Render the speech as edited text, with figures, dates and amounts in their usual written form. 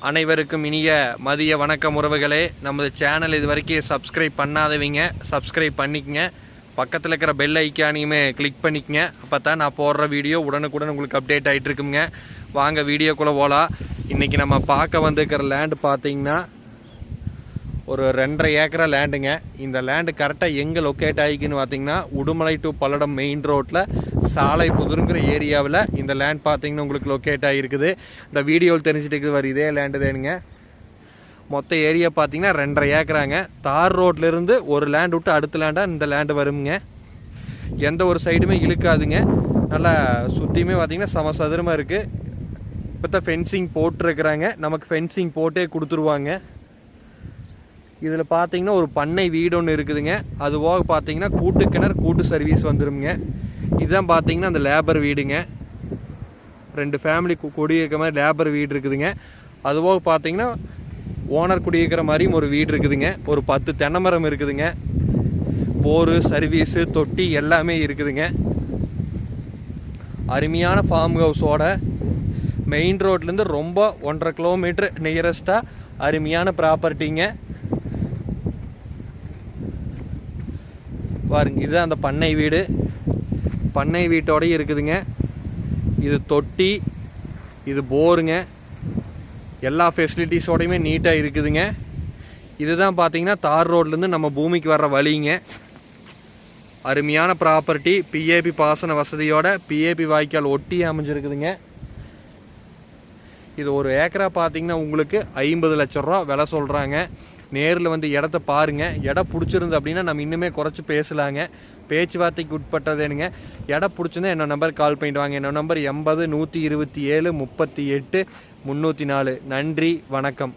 அனைவருக்கும் இனிய மதிய வணக்கம் உறவுகளே. நமது சேனல் இது வரைக்கும் சப்ஸ்கிரைப் பண்ணாதவங்க சப்ஸ்கிரைப் பண்ணிக்கங்க. பக்கத்தில் இருக்கிற பெல் ஐக்கானையுமே கிளிக் பண்ணிக்கங்க. அப்போ தான் நான் போடுற வீடியோ உடனுக்குடன் உங்களுக்கு அப்டேட் ஆகிட்டு இருக்குங்க. வாங்க வீடியோக்குள்ளே போகலாம். இன்றைக்கி நம்ம பார்க்க வந்துருக்கிற லேண்டு பார்த்தீங்கன்னா ஒரு 2.5 ஏக்கரா லேண்டுங்க. இந்த லேண்டு கரெக்டாக எங்கே லொக்கேட் ஆகிக்குன்னு பார்த்தீங்கன்னா உடுமலை டு பல்லடம் மெயின் ரோட்டில் சாலை புதுருங்கிற ஏரியாவில் இந்த லேண்ட் பார்த்தீங்கன்னா உங்களுக்கு லொக்கேட் ஆகிருக்குது. இந்த வீடியோவில் தெரிஞ்சுட்டு இருக்குது வர இதே லேண்டு தேனுங்க. மொத்த ஏரியா பார்த்தீங்கன்னா 2.5 ஏக்கராங்க. தார் ரோட்லேருந்து ஒரு லேண்டு விட்டு அடுத்த லேண்டாக இந்த லேண்டு வருங்க. எந்த ஒரு சைடுமே இழுக்காதுங்க. நல்லா சுற்றியுமே பார்த்தீங்கன்னா சமசதுரமாக இருக்குது. இப்போ தான் ஃபென்சிங் போட்டிருக்கிறாங்க. நமக்கு ஃபென்சிங் போட்டே கொடுத்துருவாங்க. இதில் பார்த்தீங்கன்னா ஒரு பண்ணை வீடு ஒன்று இருக்குதுங்க. அது போக பார்த்தீங்கன்னா கூட்டு கிணறு கூட்டு சர்வீஸ் வந்துடுங்க. இதுதான் பார்த்தீங்கன்னா அந்த லேபர் வீடுங்க. 2 ஃபேமிலி குடியிருக்கிற மாதிரி லேபர் வீடு இருக்குதுங்க. அது போக பார்த்தீங்கன்னா ஓனர் குடியிருக்கிற மாதிரியும் ஒரு வீடு இருக்குதுங்க. ஒரு 10 தென்னை மரம் இருக்குதுங்க. போரு சர்வீஸு தொட்டி எல்லாமே இருக்குதுங்க. அருமையான ஃபார்ம் ஹவுஸோட மெயின் ரோட்லேருந்து ரொம்ப 1.5 கிலோமீட்டர் நியரஸ்ட்டாக அருமையான ப்ராப்பர்ட்டிங்க. பாருங்க, இதுதான் அந்த பண்ணை வீடு. பண்ணை வீட்டோடய இருக்குதுங்க. இது தொட்டி, இது போருங்க. எல்லா ஃபெசிலிட்டிஸோடையுமே நீட்டாக இருக்குதுங்க. இதுதான் பார்த்தீங்கன்னா தார் ரோட்லேருந்து நம்ம பூமிக்கு வர்ற வழிங்க. அருமையான ப்ராப்பர்ட்டி. பிஏபி பாசன வசதியோட பிஏபி வாய்க்கால் ஒட்டி அமைஞ்சிருக்குதுங்க. இது ஒரு ஏக்கரா பார்த்தீங்கன்னா உங்களுக்கு 50 லட்சம் ரூபா விலை சொல்கிறாங்க. நேரில் வந்து இடத்த பாருங்கள். இடம் பிடிச்சிருந்து அப்படின்னா நம்ம இன்னுமே குறைச்சி பேசலாங்க. பேச்சுவார்த்தைக்கு உட்பட்டதேனுங்க. இடம் பிடிச்சிருந்தா என்னோட நம்பர் கால் பண்ணிட்டு வாங்க. என்னோட நம்பர் 80 127 38 304. நன்றி, வணக்கம்.